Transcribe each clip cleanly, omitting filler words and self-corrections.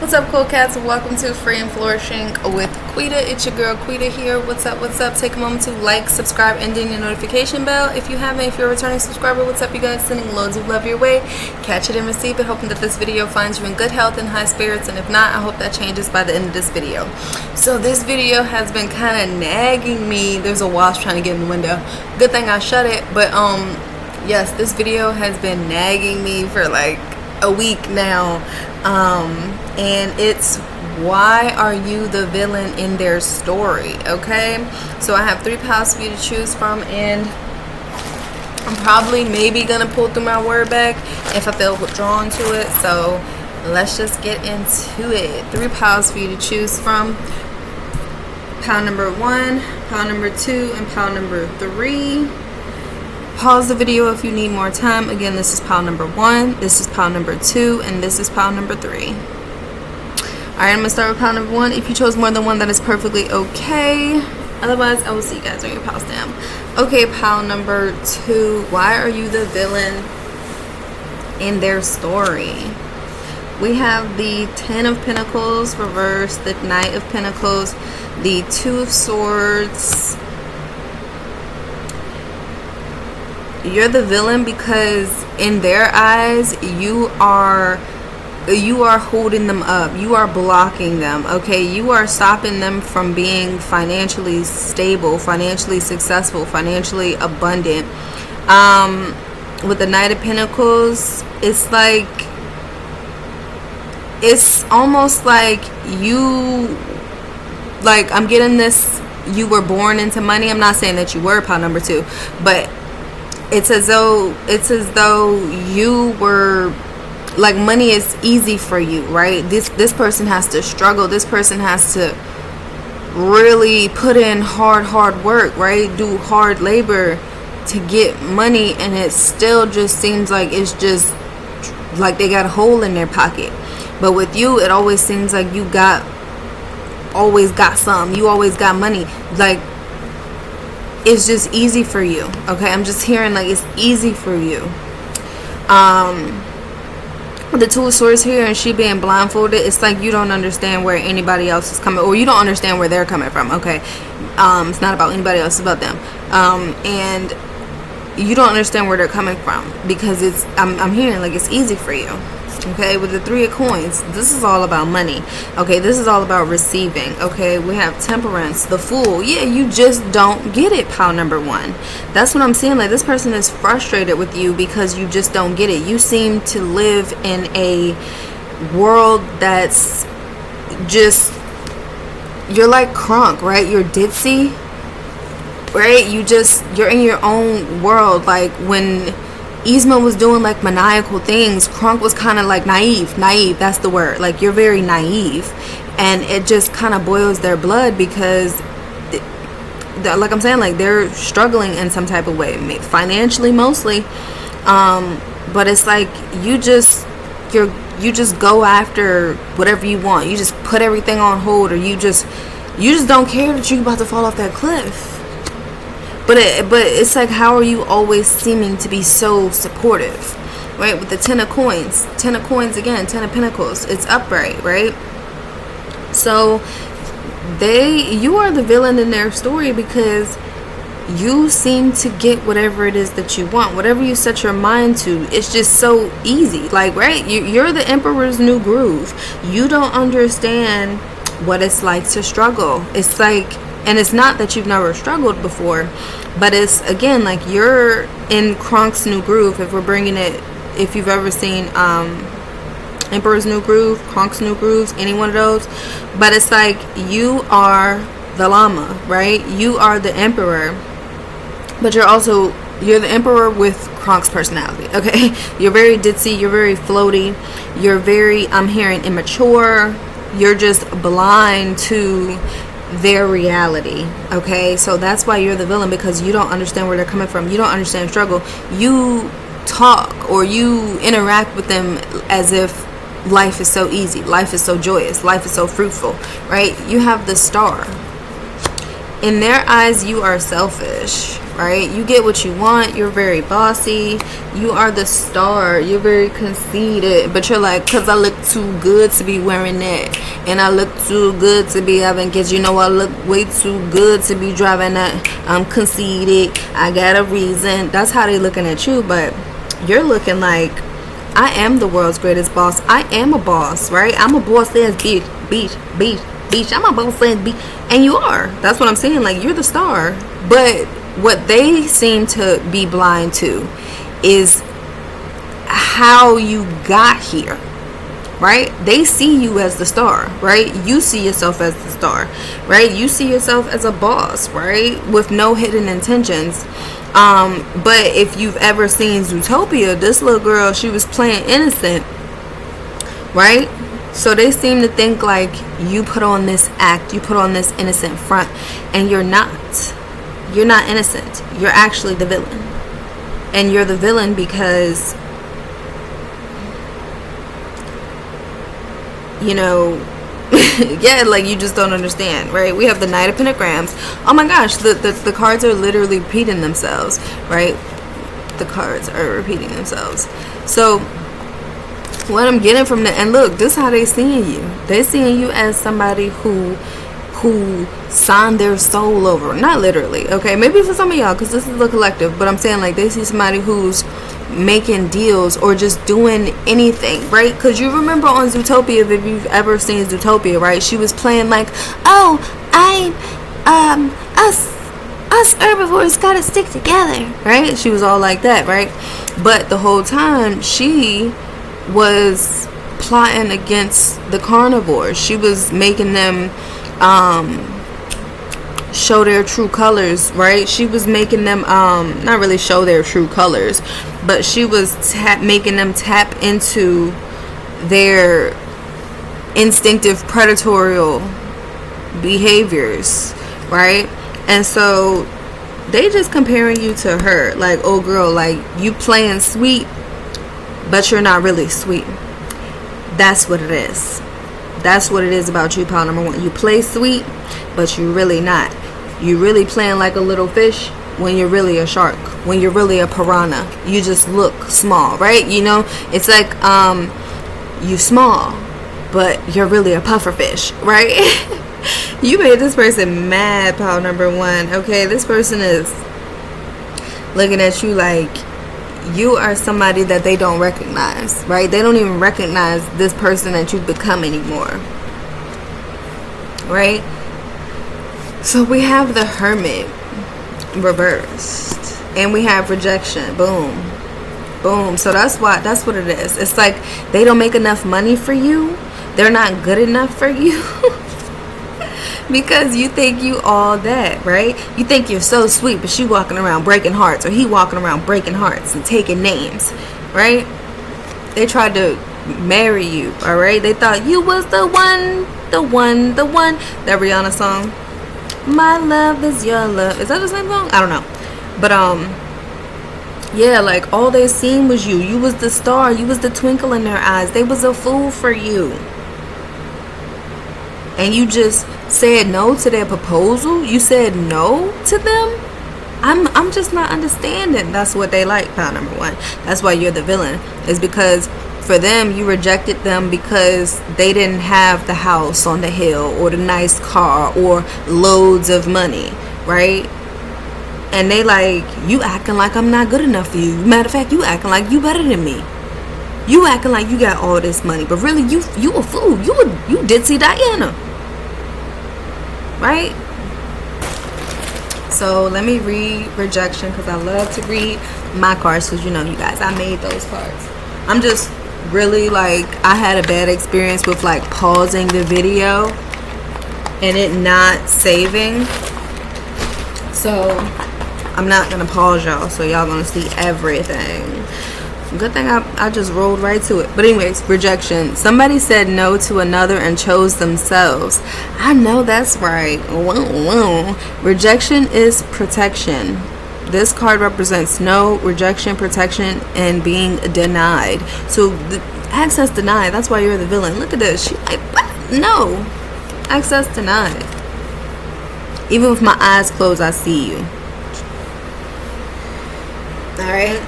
What's up, cool cats, and welcome to Free and Flourishing with Quitta. It's your girl Quitta here. What's up, what's up? Take a moment to like, subscribe, and ding your notification bell if you haven't. If you're a returning subscriber, what's up, you guys? Sending loads of love your way. Catch it and receive it, hoping that this video finds you in good health and high spirits, and if not, I hope that changes by the end of this video. So this video has been kind of nagging me. There's a wasp trying to get in the window. Good thing I shut it, but yes, this video has been nagging me for like a week now, and it's why are you the villain in their story? Okay, so I have 3 piles for you to choose from, and I'm probably maybe gonna pull through my word bag if I feel drawn to it. So let's just get into it. 3 piles for you to choose from: pile number 1, pile number 2, and pile number 3. Pause the video if you need more time. Again, this is pile number 1, this is pile number 2, and this is pile number 3. Alright, I'm going to start with pile number 1. If you chose more than one, that is perfectly okay. Otherwise, I will see you guys when your pile's down. Okay, pile number 2. Why are you the villain in their story? We have the 10 of Pentacles reversed, the Knight of Pentacles, the 2 of Swords. You're the villain because in their eyes you are holding them up, you are blocking them. Okay, you are stopping them from being financially stable, financially successful, financially abundant. With the Knight of Pentacles, it's like, it's almost like you, like, I'm getting this, you were born into money. I'm not saying that you were, pile number 2, but it's as though you were, like, money is easy for you, right? This person has to struggle. This person has to really put in hard work, right? Do hard labor to get money, and it still just seems like it's just like they got a hole in their pocket. But with you, it always seems like you always got some. You always got money. Like, it's just easy for you. Okay, I'm just hearing like it's easy for you. The 2 of Swords here, and she being blindfolded, it's like you don't understand where anybody else is coming, or you don't understand where they're coming from. Okay, it's not about anybody else, it's about them. And you don't understand where they're coming from because it's I'm hearing like it's easy for you. Okay, with the 3 of Coins, this is all about money. Okay, this is all about receiving. Okay, we have Temperance, the Fool. Yeah, you just don't get it, pile number 1. That's what I'm saying. Like, this person is frustrated with you because you just don't get it. You seem to live in a world that's just, you're like Kronk, right? You're ditzy, right? You're in your own world. Like, when Yzma was doing like maniacal things, Kronk was kind of like naive, that's the word. Like, you're very naive, and it just kind of boils their blood because like I'm saying, like, they're struggling in some type of way, financially mostly, but it's like you just go after whatever you want. You just put everything on hold, or you just don't care that you're about to fall off that cliff. But it's like, how are you always seeming to be so supportive, right? With the 10 of Coins, 10 of Coins again, 10 of Pentacles, it's upright, right? So you are the villain in their story because you seem to get whatever it is that you want, whatever you set your mind to. It's just so easy, like, right? You're the Emperor's new groove. You don't understand what it's like to struggle. It's like, and it's not that you've never struggled before, but it's, again, like, you're in Kronk's new groove. If we're bringing it, if you've ever seen Emperor's New Groove, Kronk's New Grooves, any one of those. But it's like you are the llama, right? You are the emperor, but you're the emperor with Kronk's personality. Okay, you're very ditzy, you're very floaty, you're very, I'm hearing, immature. You're just blind to their reality. Okay, so that's why you're the villain, because you don't understand where they're coming from. You don't understand struggle. You talk or you interact with them as if life is so easy, life is so joyous, life is so fruitful, right? You have the Star. In their eyes, you are selfish. right? You get what you want. You're very bossy. You are the star. You're very conceited. But you're like, because I look too good to be wearing that. And I look too good to be having kids. You know, I look way too good to be driving that. I'm conceited. I got a reason. That's how they looking at you. But you're looking like, I am the world's greatest boss. I am a boss, right? I'm a boss ass bitch. I'm a boss ass bitch. And you are. That's what I'm saying. Like, you're the star. But what they seem to be blind to is how you got here, right? They see you as the star, right? You see yourself as the star, right? You see yourself as a boss, right? With no hidden intentions. But if you've ever seen Zootopia, this little girl, she was playing innocent, right? So they seem to think like you put on this act, you put on this innocent front, and you're not. You're not innocent. You're actually the villain. And you're the villain because, you know, yeah, like, you just don't understand, right? We have the Knight of Pentagrams. Oh my gosh, the cards are literally repeating themselves, right? The cards are repeating themselves. So what I'm getting from that, and look, this is how they seeing you. They seeing you as somebody who signed their soul over. Not literally, okay? Maybe for some of y'all, because this is the collective, but I'm saying, like, they see somebody who's making deals or just doing anything, right? Because you remember on Zootopia, if you've ever seen Zootopia, right? She was playing like, oh, us herbivores gotta stick together, right? She was all like that, right? But the whole time, she was plotting against the carnivores. She was making them show their true colors, right? She was making them not really show their true colors, but she was making them tap into their instinctive predatorial behaviors, right? And so they just comparing you to her, like, oh girl, like, you playing sweet, but you're not really sweet. That's what it is. That's what it is about you, pile number one. You play sweet, but you're really not. You really playing like a little fish when you're really a shark, when you're really a piranha. You just look small, right? You know, it's like you small, but you're really a puffer fish, right? You made this person mad, pile number one. Okay, this person is looking at you like you are somebody that they don't recognize, right? They don't even recognize this person that you've become anymore, right? So we have the Hermit reversed, and we have rejection. Boom, boom. So that's what it is. It's like they don't make enough money for you. They're not good enough for you. Because you think you all that, right? You think you're so sweet, but she walking around breaking hearts, or he walking around breaking hearts and taking names, right? They tried to marry you, all right? They thought you was the one. That Rihanna song, My Love Is Your Love. Is that the same song? I don't know. But yeah, like, all they seen was you. You was the star. You was the twinkle in their eyes. They was a fool for you. And you just said no to their proposal. You said no to them. I'm just not understanding. That's what they like, pile number one. That's why you're the villain. Is because for them, you rejected them because they didn't have the house on the hill, or the nice car, or loads of money, right? And they like, you acting like I'm not good enough for you. Matter of fact, you acting like you better than me. You acting like you got all this money, but really you a fool. You ditzy Diana, right? So let me read rejection, because I love to read my cards, because you know, you guys, I made those cards. I'm just really like, I had a bad experience with like pausing the video and it not saving. So I'm not gonna pause y'all, so y'all gonna see everything. Good thing I just rolled right to it. But anyways, rejection. Somebody said no to another and chose themselves. I know that's right. Rejection is protection. This card represents no, rejection, protection, and being denied. So the access denied. That's why you're the villain. Look at this. She like, what? No. Access denied. Even with my eyes closed, I see you. Alright,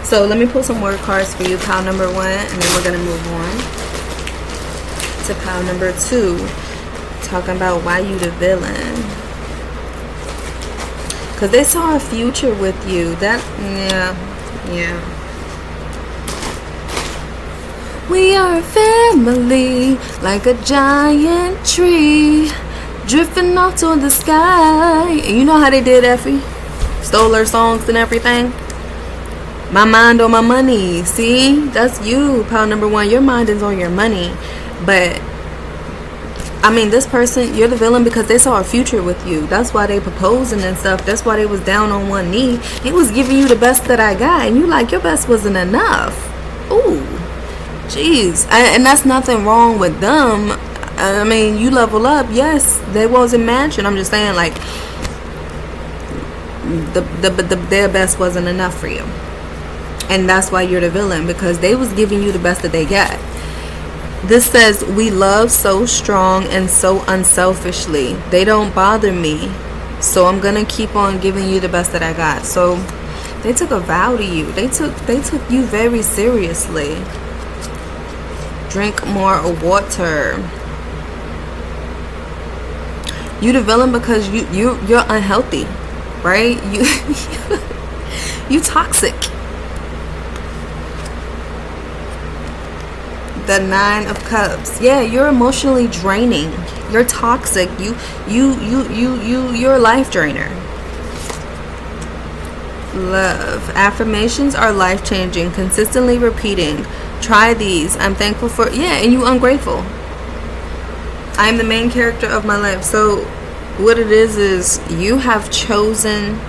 so let me pull some more cards for you, pile number 1, and then we're going to move on to pile number 2, talking about why you the villain. Because they saw a future with you. That, yeah. We are a family, like a giant tree, drifting off toward the sky. And you know how they did, Effie? Stole her songs and everything. My mind on my money. See, that's you, pile number 1. Your mind is on your money. But I mean, this person, you're the villain because they saw a future with you. That's why they proposing and stuff. That's why they was down on one knee. They was giving you the best that I got, and you like, your best wasn't enough. Ooh, jeez. And that's nothing wrong with them. I mean, you level up. Yes, they wasn't matching. I'm just saying, like, their best wasn't enough for you. And that's why you're the villain, because they was giving you the best that they got. This says, we love so strong and so unselfishly. They don't bother me, so I'm gonna keep on giving you the best that I got. So they took a vow to you. They took you very seriously. Drink more water. You the villain because you're unhealthy, right? You toxic. The 9 of Cups. Yeah, you're emotionally draining. You're toxic. You're a life drainer. Love. Affirmations are life-changing. Consistently repeating. Try these. I'm thankful for... Yeah, and you ungrateful. I am the main character of my life. So what it is you have chosen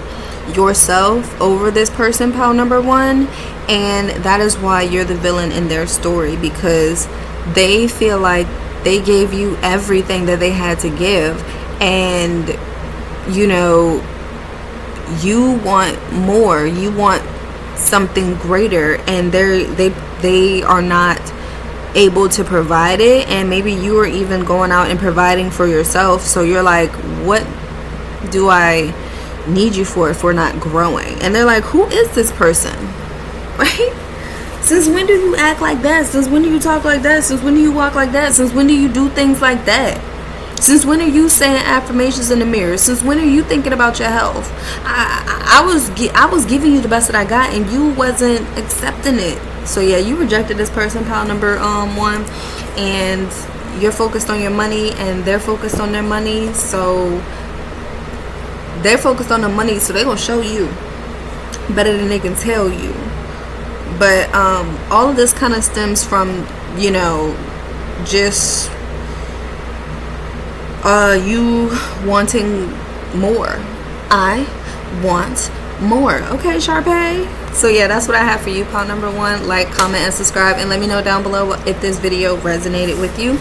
yourself over this person, pile number 1, and that is why you're the villain in their story, because they feel like they gave you everything that they had to give, and you know, you want more, you want something greater, and they are not able to provide it. And maybe you are even going out and providing for yourself, so you're like, what do I need you for if we're not growing? And they're like, who is this person? Right? Since when do you act like that? Since when do you talk like that? Since when do you walk like that? Since when do you do things like that? Since when are you saying affirmations in the mirror? Since when are you thinking about your health? I was giving you the best that I got, and you wasn't accepting it. So yeah, you rejected this person, pile number 1, and you're focused on your money, and they're focused on their money. So they're focused on the money, so they're gonna show you better than they can tell you. But all of this kind of stems from, you know, just you wanting more. I want more. Okay, Sharpay. So yeah, that's what I have for you, pile number 1. Like, comment, and subscribe, and let me know down below if this video resonated with you.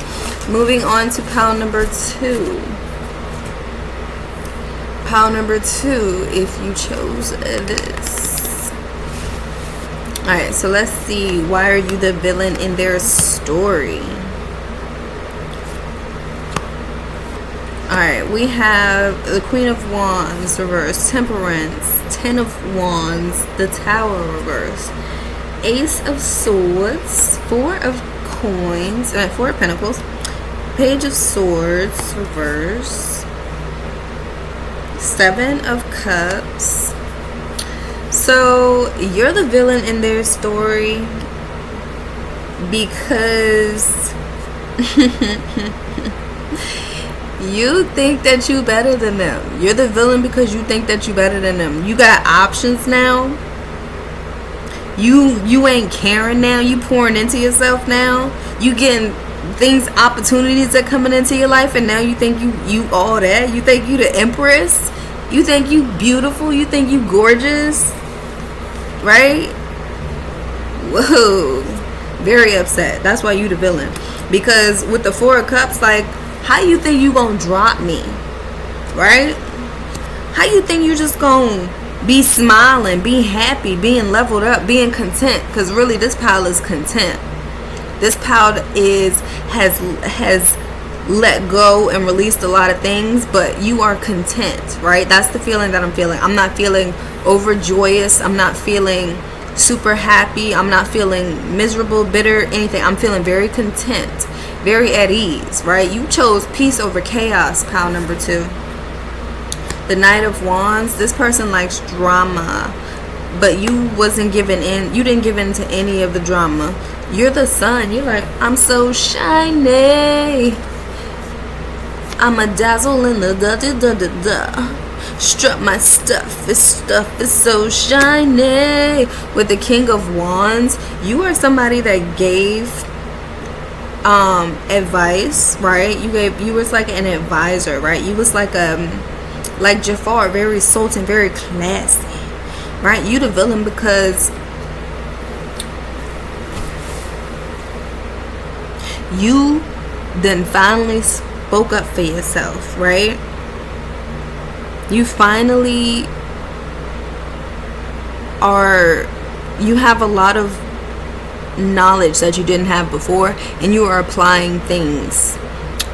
Moving on to pile number 2. Pile number 2, if you chose this. Alright, so let's see. Why are you the villain in their story? Alright, we have the Queen of Wands reverse, Temperance, 10 of Wands, the Tower reverse, Ace of Swords, 4 of Coins, 4 of Pentacles, Page of Swords reverse, 7 of Cups. So you're the villain in their story because you think that you better than them. You're the villain because you think that you better than them. You got options now. You ain't caring now. You pouring into yourself now. You getting things, opportunities that coming into your life, and now you think you all that. You think you the empress. You think you beautiful. You think you gorgeous. Right? Whoa. Very upset. That's why you the villain. Because with the 4 of Cups, like, how you think you gonna drop me? Right? How you think you just gonna be smiling, be happy, being leveled up, being content? Because really this pile is content. This pile has let go and released a lot of things, but you are content, right? That's the feeling that I'm feeling. I'm not feeling overjoyous. I'm not feeling super happy. I'm not feeling miserable, bitter, anything. I'm feeling very content, very at ease, right? You chose peace over chaos, pile number 2. The Knight of Wands. This person likes drama, but you wasn't giving in. You didn't give in to any of the drama. You're the sun. You're like, I'm so shiny. I'm a dazzle in the da-da-da-da-da. Strut my stuff. This stuff is so shiny. With the King of Wands, you are somebody that gave advice, right? You was like an advisor, right? You was like Jafar, very sultan, very classy, right? You the villain because you then finally spoke up for yourself, right? You finally you have a lot of knowledge that you didn't have before, and you are applying things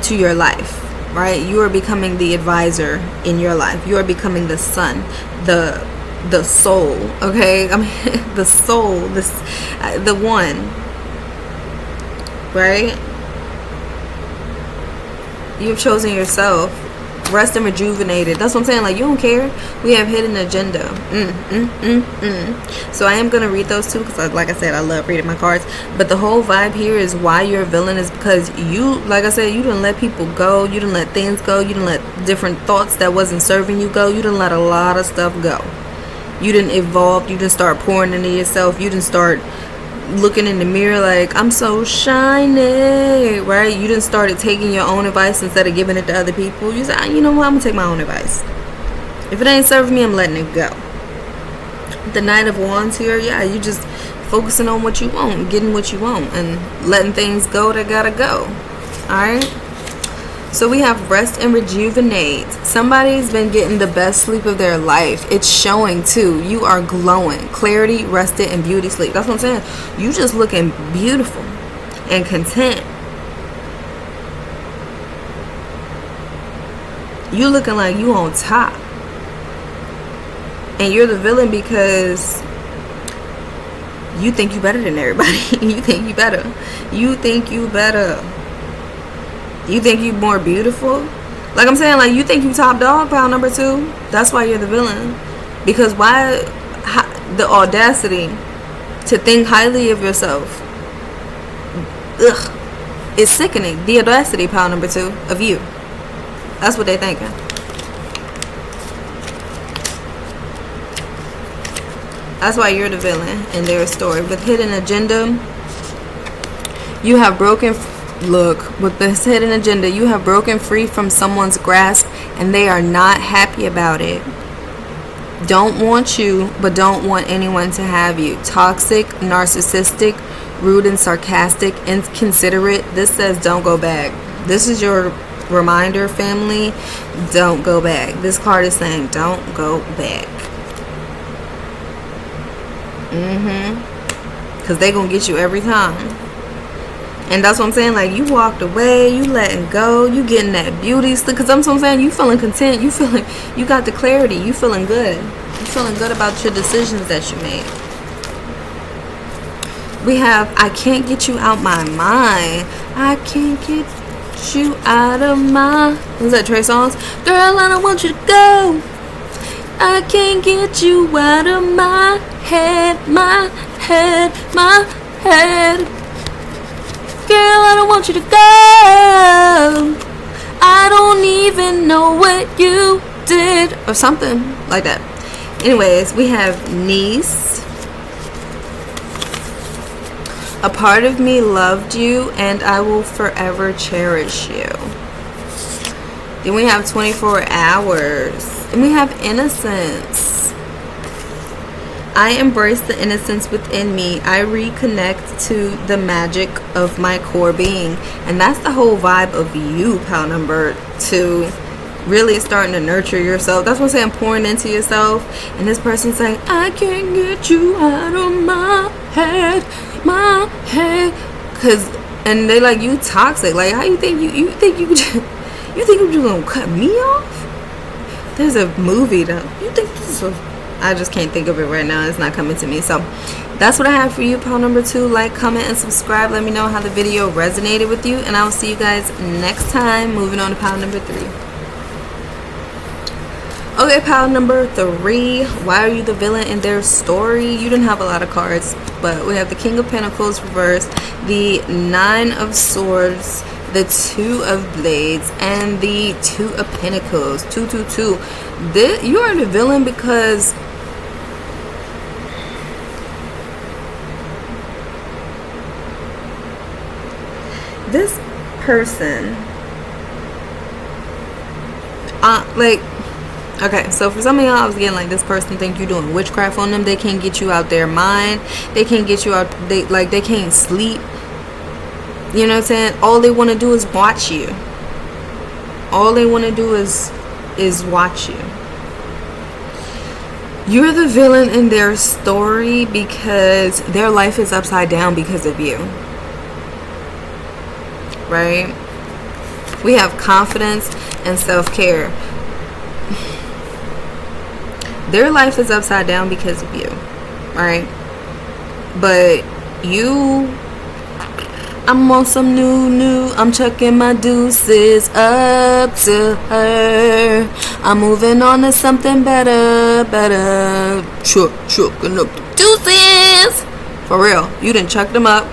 to your life, right? You are becoming the advisor in your life. You are becoming the sun, the soul, okay? I mean, the soul, the one, right? You've chosen yourself. Rest and rejuvenated. That's what I'm saying. Like, you don't care. We have hidden agenda. So I am going to read those two because, like I said, I love reading my cards. But the whole vibe here is why you're a villain is because you, like I said, you didn't let people go. You didn't let things go. You didn't let different thoughts that wasn't serving you go. You didn't let a lot of stuff go. You didn't evolve. You didn't start pouring into yourself. You didn't start looking in the mirror like, I'm so shiny, right? You didn't start taking your own advice instead of giving it to other people. You said, you know what, I'm gonna take my own advice. If it ain't serving me, I'm letting it go. The Knight of Wands here, yeah, you just focusing on what you want, getting what you want, and letting things go that gotta go. Alright, so we have rest and rejuvenate. Somebody's been getting the best sleep of their life. It's showing too. You are glowing. Clarity, rested, and beauty sleep. That's what I'm saying. You just looking beautiful and content. You looking like you on top. And you're the villain because you think you better than everybody. You think you better. You think you better. You think you more beautiful? Like I'm saying, like, you think you top dog, pile number 2? That's why you're the villain. Because the audacity to think highly of yourself. Ugh. It's sickening. The audacity, pile number 2, of you. That's what they're thinking. That's why you're the villain in their story. With hidden agenda, you have broken... Look, with this hidden agenda, you have broken free from someone's grasp and they are not happy about it. Don't want you, but don't want anyone to have you. Toxic, narcissistic, rude and sarcastic, inconsiderate. This says don't go back. This is your reminder, family. Don't go back. This card is saying don't go back. Because they gonna get you every time. And that's what I'm saying, like, you walked away, you letting go, you getting that beauty sleep. Because that's what I'm saying, you feeling content, you feeling, you got the clarity, you feeling good. You feeling good about your decisions that you made. We have, I can't get you out my mind. I can't get you out of my... Is that Trey Songz? Girl, I don't want you to go. I can't get you out of my head, my head, my head. Girl, I don't want you to go. I don't even know what you did. Or something like that. Anyways, we have niece. A part of me loved you and I will forever cherish you. Then we have 24 hours. And we have innocence. I embrace the innocence within me. I reconnect to the magic of my core being. And that's the whole vibe of you, pal number 2. Really starting to nurture yourself. That's what I'm saying, pouring into yourself. And this person's saying, I can't get you out of my head, my head. Because And they like, you toxic. Like, how you think you think you just, you think you're just gonna cut me off? There's a movie that you think this is. I just can't think of it right now. It's not coming to me. So that's what I have for you, pile number 2. Like, comment, and subscribe. Let me know how the video resonated with you, and I will see you guys next time. Moving on to pile number 3. Okay, pile number 3. Why are you the villain in their story? You didn't have a lot of cards, but we have the King of Pentacles reversed, the 9 of Swords, the 2 of Blades, and the 2 of Pentacles. 2, 2, 2. You are the villain because this person, like, okay, so for some of y'all, I was getting like, this person think you doing witchcraft on them. They can't get you out their mind. They can't get you out. They can't sleep. You know what I'm saying? All they want to do is watch you. All they want to do is watch you. You're the villain in their story because their life is upside down because of you. Right? We have confidence and self-care. Their life is upside down because of you. Right? But you, I'm on some new. I'm chucking my deuces up to her. I'm moving on to something better. Chucking up the deuces. For real. You done chucked them up.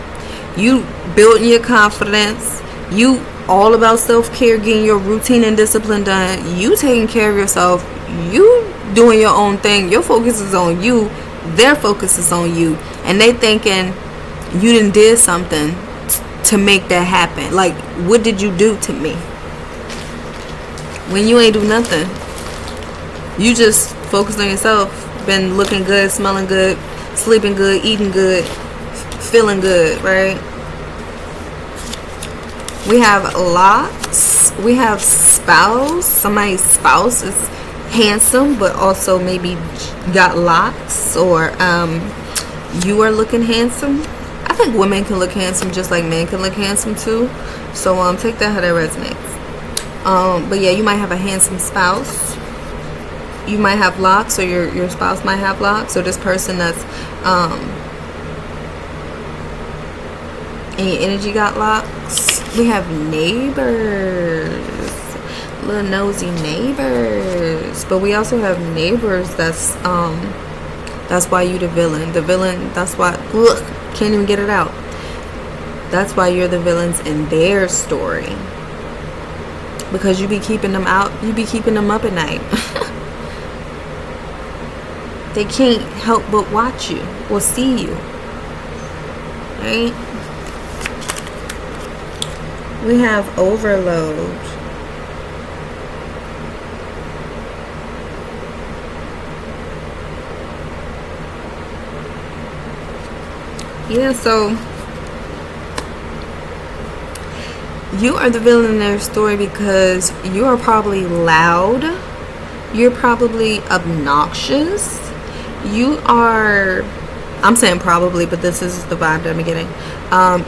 You building your confidence. You all about self-care, getting your routine and discipline done. You taking care of yourself. You doing your own thing. Your focus is on you. Their focus is on you. And they thinking you done did something to make that happen. Like, what did you do to me? When you ain't do nothing. You just focused on yourself. Been looking good, smelling good, sleeping good, eating good, feeling good, right? We have locks. We have spouse. Somebody's spouse is handsome, but also maybe got locks, or you are looking handsome. I think women can look handsome just like men can look handsome too. So take that how that resonates. But yeah, you might have a handsome spouse. You might have locks, or your spouse might have locks, or this person that's in your energy got locks. We have neighbors, little nosy neighbors. But we also have neighbors that's why you the villain. The villain, that's why, can't even get it out. That's why you're the villains in their story. Because you be keeping them out, you be keeping them up at night. They can't help but watch you or see you. Right? We have overload. Yeah, so you are the villain in their story because you are probably loud. You're probably obnoxious. You are, I'm saying probably, but this is the vibe that I'm getting.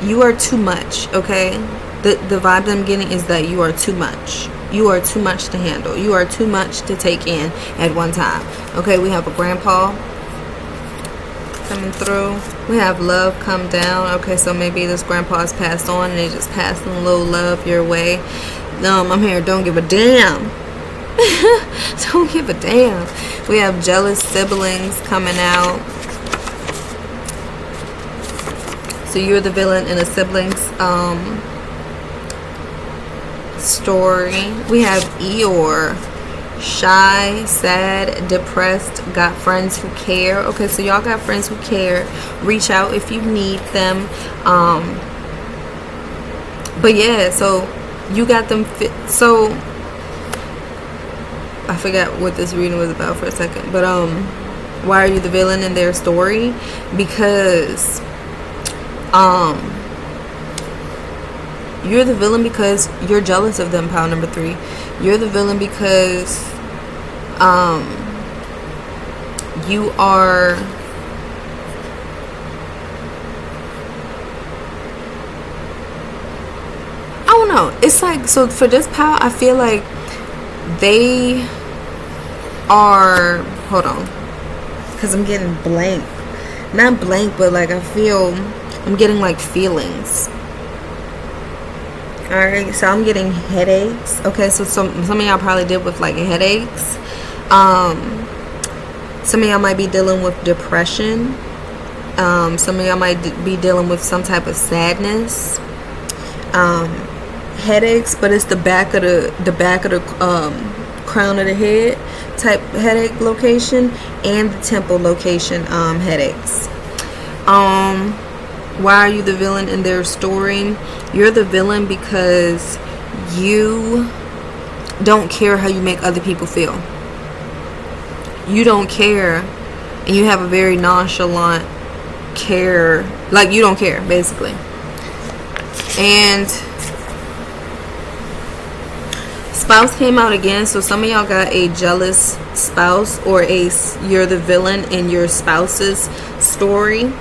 You are too much, okay? The vibe that I'm getting is that you are too much. You are too much to handle. You are too much to take in at one time. Okay, we have a grandpa coming through. We have love come down. Okay, so maybe this grandpa's passed on and they just passing a little love your way. I'm here, don't give a damn. Don't give a damn. We have jealous siblings coming out. So you're the villain in a sibling's story. We have Eeyore. Shy, sad, depressed, got friends who care. Okay, so y'all got friends who care. Reach out if you need them. But yeah, so you got them so I forgot what this reading was about for a second. But why are you the villain in their story? Because you're the villain because you're jealous of them, pile number 3. You're the villain because you are know. It's like, so for this pal, I feel like they are, hold on, because I'm getting blank. Not blank, but like I feel, I'm getting like feelings. Alright, so I'm getting headaches. Okay, so some of y'all probably deal with like headaches. Some of y'all might be dealing with depression. Some of y'all might be dealing with some type of sadness. Headaches, but it's the back of the crown of the head type headache location, and the temple location headaches. Why are you the villain in their story? You're the villain because you don't care how you make other people feel. You don't care, and you have a very nonchalant care, like you don't care basically. And spouse came out again, so some of y'all got a jealous spouse, or you're the villain in your spouse's story.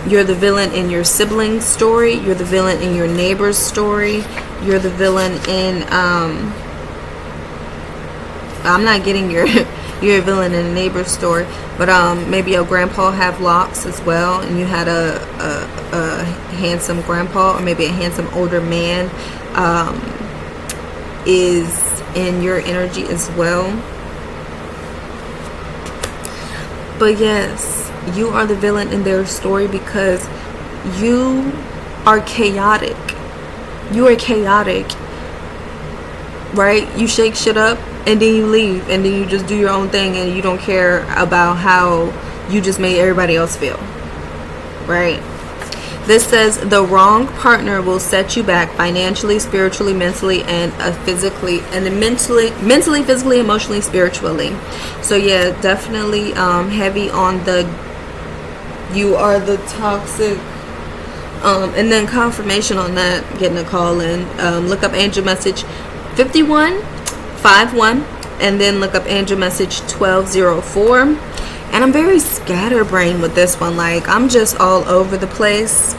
You're the villain in your sibling's story. You're the villain in your neighbor's story. You're the villain in I'm not getting you're a villain in a neighbor's story, but maybe your grandpa have locks as well, and you had a handsome grandpa, or maybe a handsome older man is in your energy as well. But yes, you are the villain in their story because you are chaotic. You are chaotic, right? You shake shit up and then you leave, and then you just do your own thing, and you don't care about how you just made everybody else feel, right? This says the wrong partner will set you back financially, spiritually, mentally, and physically, and mentally, physically, emotionally, spiritually. So yeah, definitely heavy on the you are the toxic. And then confirmation on that, getting a call in. Look up angel message 5151, and then look up angel message 1204. And I'm very scatterbrained with this one. Like, I'm just all over the place.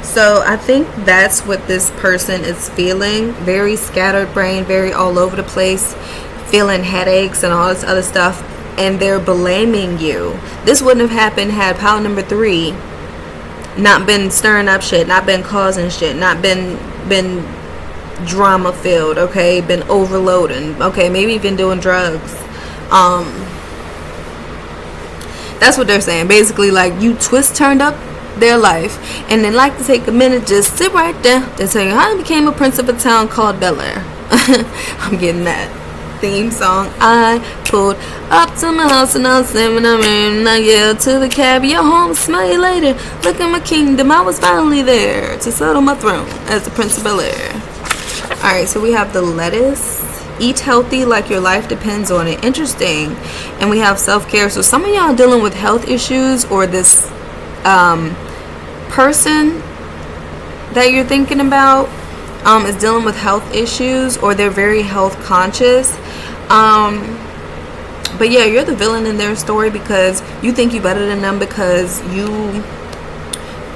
So I think that's what this person is feeling. Very scattered brain, very all over the place, feeling headaches and all this other stuff. And they're blaming you. This wouldn't have happened had pile number 3 not been stirring up shit, not been causing shit, not been drama filled, okay, been overloading, okay, maybe even doing drugs. That's what they're saying. Basically, like, you turned up their life, and they like to take a minute, just sit right there and tell you how I became a prince of a town called Bel Air. I'm getting that theme song. I pulled up to my house and I was slamming my room, and I yelled to the cab, "Your home, smell you later. Look at my kingdom, I was finally there to settle my throne as the Prince of Bel Air." Alright, so we have the lettuce. Eat healthy like your life depends on it. Interesting. And we have self-care. So some of y'all are dealing with health issues, or this person that you're thinking about is dealing with health issues, or they're very health conscious. But yeah, you're the villain in their story because you think you're better than them, because you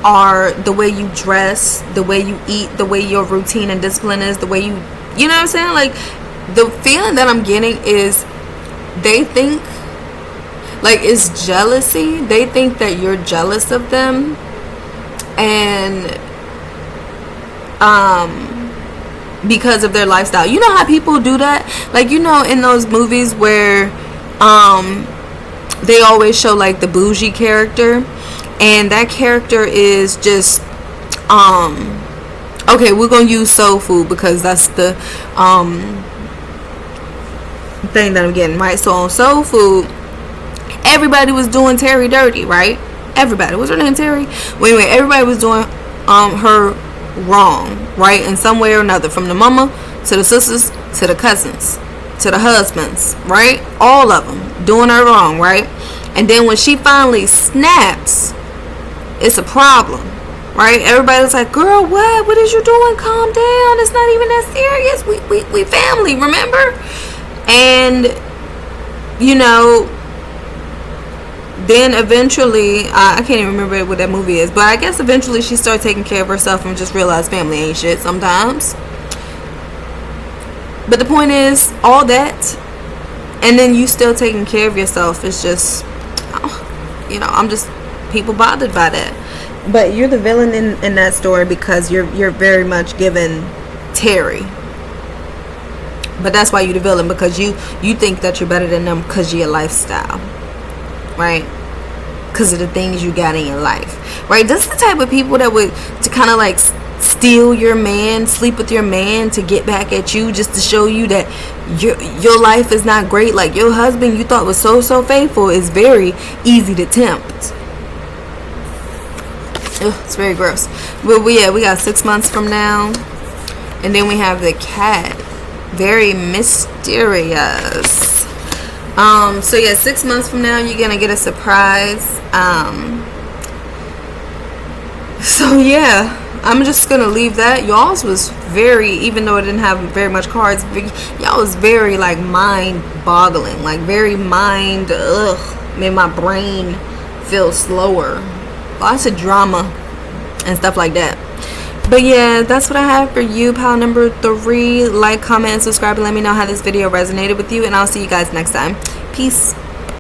are, the way you dress, the way you eat, the way your routine and discipline is, the way you know what I'm saying? Like, the feeling that I'm getting is they think, like, it's jealousy. They think that you're jealous of them, and because of their lifestyle. You know how people do that? Like, you know, in those movies where they always show like the bougie character, and that character is just okay, we're gonna use soul food because that's the thing that I'm getting, right? So on soul food, everybody was doing Terry dirty, right? Everybody. What's her name? Terry? Well, anyway, everybody was doing her wrong, right? In some way or another, from the mama to the sisters to the cousins to the husbands, right? All of them doing her wrong, right? And then when she finally snaps, it's a problem, right? Everybody's like, "Girl, what is you doing? Calm down. It's not even that serious. We family, remember?" And you know, then eventually, I can't even remember what that movie is, but I guess eventually she started taking care of herself and just realized family ain't shit sometimes. But the point is, all that, and then you still taking care of yourself is just, you know, I'm just, people bothered by that. But you're the villain in that story because you're very much given Terry. But that's why you're the villain, because you think that you're better than them because of your lifestyle, right? Because of the things you got in your life, right? This is the type of people that would to kind of like steal your man, sleep with your man to get back at you, just to show you that your life is not great. Like your husband you thought was so faithful is very easy to tempt. Ugh, it's very gross. But we got 6 months from now, and then we have the cat. Very mysterious. So yeah, 6 months from now you're gonna get a surprise. So yeah, I'm just gonna leave that. Y'all's was very, even though it didn't have very much cards, y'all was very like mind boggling, like very mind, made my brain feel slower. Lots of drama and stuff like that. But yeah, that's what I have for you, pile number 3. Like, comment, and subscribe, and let me know how this video resonated with you, and I'll see you guys next time. Peace.